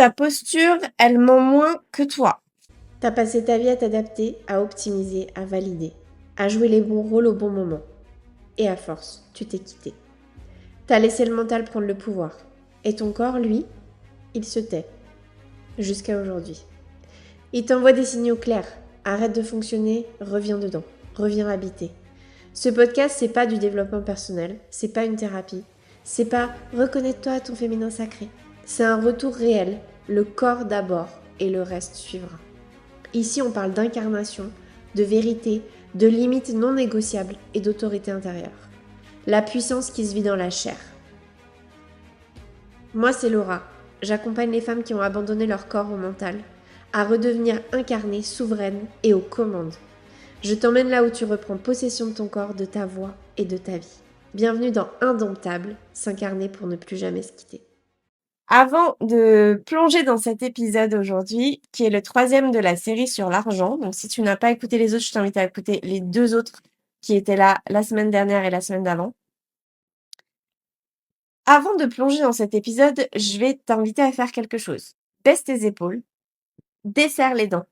Ta posture, elle ment moins que toi. T'as passé ta vie à t'adapter, à optimiser, à valider, à jouer les bons rôles au bon moment. Et à force, tu t'es quitté. T'as laissé le mental prendre le pouvoir. Et ton corps, lui, il se tait. Jusqu'à aujourd'hui. Il t'envoie des signaux clairs. Arrête de fonctionner, reviens dedans. Reviens habiter. Ce podcast, c'est pas du développement personnel, c'est pas une thérapie, c'est pas reconnecte-toi à ton féminin sacré. C'est un retour réel, le corps d'abord et le reste suivra. Ici, on parle d'incarnation, de vérité, de limites non négociables et d'autorité intérieure. La puissance qui se vit dans la chair. Moi, c'est Laura. J'accompagne les femmes qui ont abandonné leur corps au mental à redevenir incarnées, souveraines et aux commandes. Je t'emmène là où tu reprends possession de ton corps, de ta voix et de ta vie. Bienvenue dans Indomptable, s'incarner pour ne plus jamais se quitter. Avant de plonger dans cet épisode aujourd'hui, qui est le 3e de la série sur l'argent, donc si tu n'as pas écouté les autres, je t'invite à écouter les 2 autres qui étaient là la semaine dernière et la semaine d'avant. Avant de plonger dans cet épisode, je vais t'inviter à faire quelque chose. Baisse tes épaules, desserre les dents,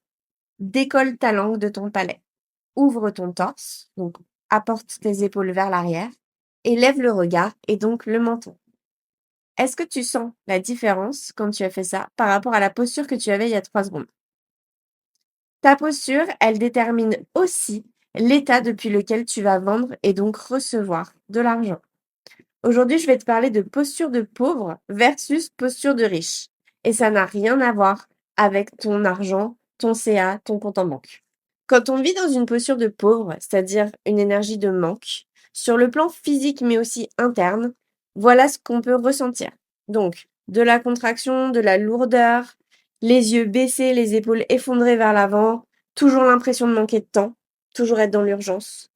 décolle ta langue de ton palais, ouvre ton torse, donc apporte tes épaules vers l'arrière, et lève le regard et donc le menton. Est-ce que tu sens la différence quand tu as fait ça par rapport à la posture que tu avais il y a 3 secondes? Ta posture, elle détermine aussi l'état depuis lequel tu vas vendre et donc recevoir de l'argent. Aujourd'hui, je vais te parler de posture de pauvre versus posture de riche. Et ça n'a rien à voir avec ton argent, ton CA, ton compte en banque. Quand on vit dans une posture de pauvre, c'est-à-dire une énergie de manque, sur le plan physique mais aussi interne, voilà ce qu'on peut ressentir. Donc, de la contraction, de la lourdeur, les yeux baissés, les épaules effondrées vers l'avant, toujours l'impression de manquer de temps, toujours être dans l'urgence,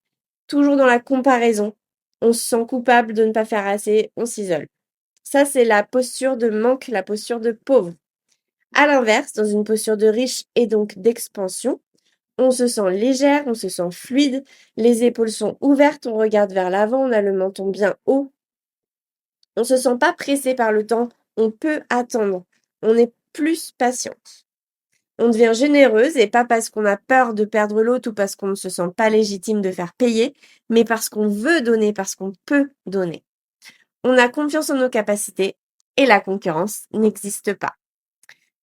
toujours dans la comparaison. On se sent coupable de ne pas faire assez, on s'isole. Ça, c'est la posture de manque, la posture de pauvre. À l'inverse, dans une posture de riche et donc d'expansion, on se sent légère, on se sent fluide, les épaules sont ouvertes, on regarde vers l'avant, on a le menton bien haut. On se sent pas pressé par le temps, on peut attendre. On est plus patiente. On devient généreuse et pas parce qu'on a peur de perdre l'autre ou parce qu'on ne se sent pas légitime de faire payer, mais parce qu'on veut donner, parce qu'on peut donner. On a confiance en nos capacités et la concurrence n'existe pas.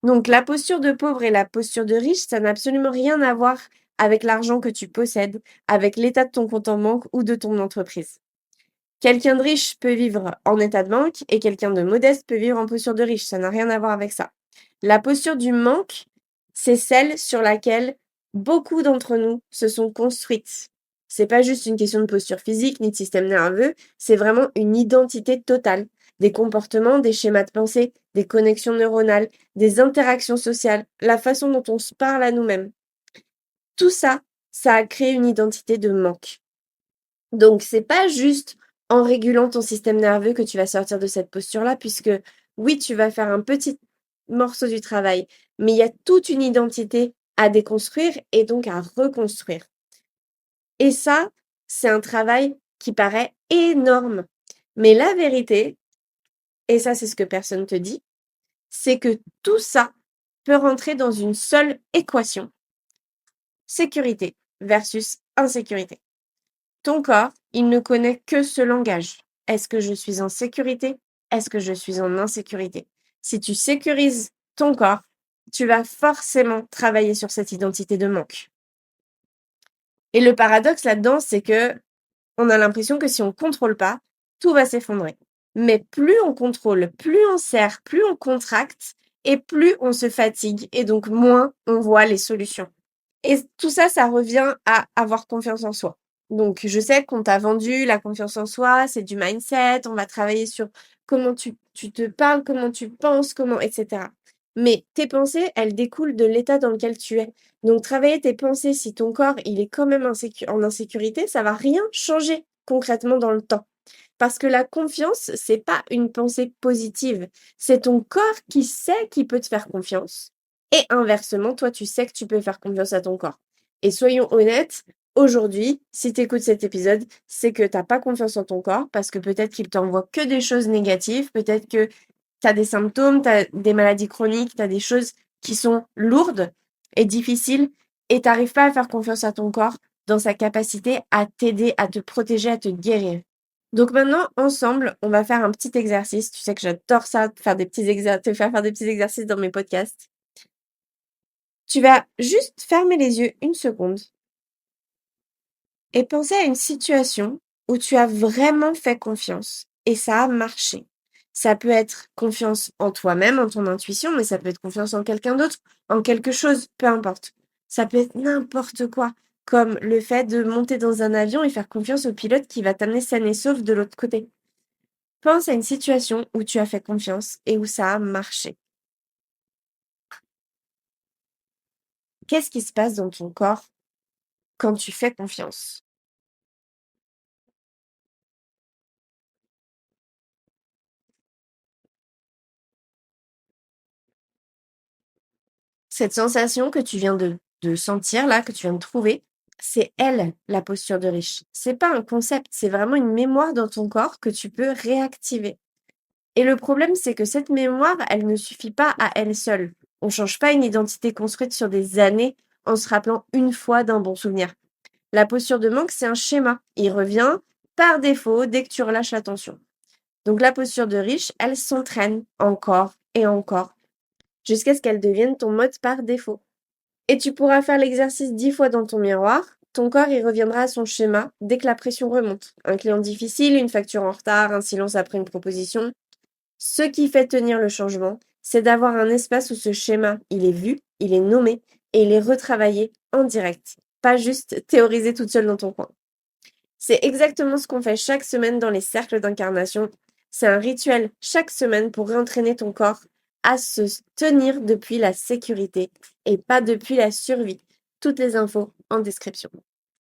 Donc la posture de pauvre et la posture de riche, ça n'a absolument rien à voir avec l'argent que tu possèdes, avec l'état de ton compte en banque ou de ton entreprise. Quelqu'un de riche peut vivre en état de manque et quelqu'un de modeste peut vivre en posture de riche. Ça n'a rien à voir avec ça. La posture du manque, c'est celle sur laquelle beaucoup d'entre nous se sont construites. C'est pas juste une question de posture physique ni de système nerveux, c'est vraiment une identité totale. Des comportements, des schémas de pensée, des connexions neuronales, des interactions sociales, la façon dont on se parle à nous-mêmes. Tout ça, ça a créé une identité de manque. Donc, c'est pas juste en régulant ton système nerveux que tu vas sortir de cette posture-là, puisque oui, tu vas faire un petit morceau du travail, mais il y a toute une identité à déconstruire et donc à reconstruire. Et ça, c'est un travail qui paraît énorme. Mais la vérité, et ça c'est ce que personne te dit, c'est que tout ça peut rentrer dans une seule équation. Sécurité versus insécurité. Ton corps, il ne connaît que ce langage. Est-ce que je suis en sécurité? Est-ce que je suis en insécurité? Si tu sécurises ton corps, tu vas forcément travailler sur cette identité de manque. Et le paradoxe là-dedans, c'est que on a l'impression que si on contrôle pas, tout va s'effondrer. Mais plus on contrôle, plus on serre, plus on contracte et plus on se fatigue et donc moins on voit les solutions. Et tout ça, ça revient à avoir confiance en soi. Donc, je sais qu'on t'a vendu la confiance en soi, c'est du mindset, on va travailler sur comment tu te parles, comment tu penses, comment, etc. Mais tes pensées, elles découlent de l'état dans lequel tu es. Donc, travailler tes pensées, si ton corps, il est quand même en insécurité, ça va rien changer concrètement dans le temps. Parce que la confiance, c'est pas une pensée positive. C'est ton corps qui sait qu'il peut te faire confiance. Et inversement, toi, tu sais que tu peux faire confiance à ton corps. Et soyons honnêtes, aujourd'hui, si tu écoutes cet épisode, c'est que tu n'as pas confiance en ton corps parce que peut-être qu'il t'envoie que des choses négatives, peut-être que tu as des symptômes, tu as des maladies chroniques, tu as des choses qui sont lourdes et difficiles et tu n'arrives pas à faire confiance à ton corps dans sa capacité à t'aider, à te protéger, à te guérir. Donc maintenant, ensemble, on va faire un petit exercice. Tu sais que j'adore ça, faire te faire faire des petits exercices dans mes podcasts. Tu vas juste fermer les yeux une seconde et penser à une situation où tu as vraiment fait confiance et ça a marché. Ça peut être confiance en toi-même, en ton intuition, mais ça peut être confiance en quelqu'un d'autre, en quelque chose, peu importe. Ça peut être n'importe quoi, comme le fait de monter dans un avion et faire confiance au pilote qui va t'amener sain et sauf de l'autre côté. Pense à une situation où tu as fait confiance et où ça a marché. Qu'est-ce qui se passe dans ton corps quand tu fais confiance? Cette sensation que tu viens de sentir là, que tu viens de trouver, c'est elle, la posture de riche. C'est pas un concept, c'est vraiment une mémoire dans ton corps que tu peux réactiver. Et le problème, c'est que cette mémoire, elle ne suffit pas à elle seule. On change pas une identité construite sur des années en se rappelant une fois d'un bon souvenir. La posture de manque, c'est un schéma. Il revient par défaut dès que tu relâches la tension. Donc la posture de riche, elle s'entraîne encore et encore jusqu'à ce qu'elle devienne ton mode par défaut. Et tu pourras faire l'exercice 10 fois dans ton miroir. Ton corps y reviendra à son schéma dès que la pression remonte. Un client difficile, une facture en retard, un silence après une proposition. Ce qui fait tenir le changement, c'est d'avoir un espace où ce schéma, il est vu, il est nommé et il est retravaillé en direct. Pas juste théorisé toute seule dans ton coin. C'est exactement ce qu'on fait chaque semaine dans les cercles d'incarnation. C'est un rituel chaque semaine pour réentraîner ton corps à se tenir depuis la sécurité et pas depuis la survie. Toutes les infos en description.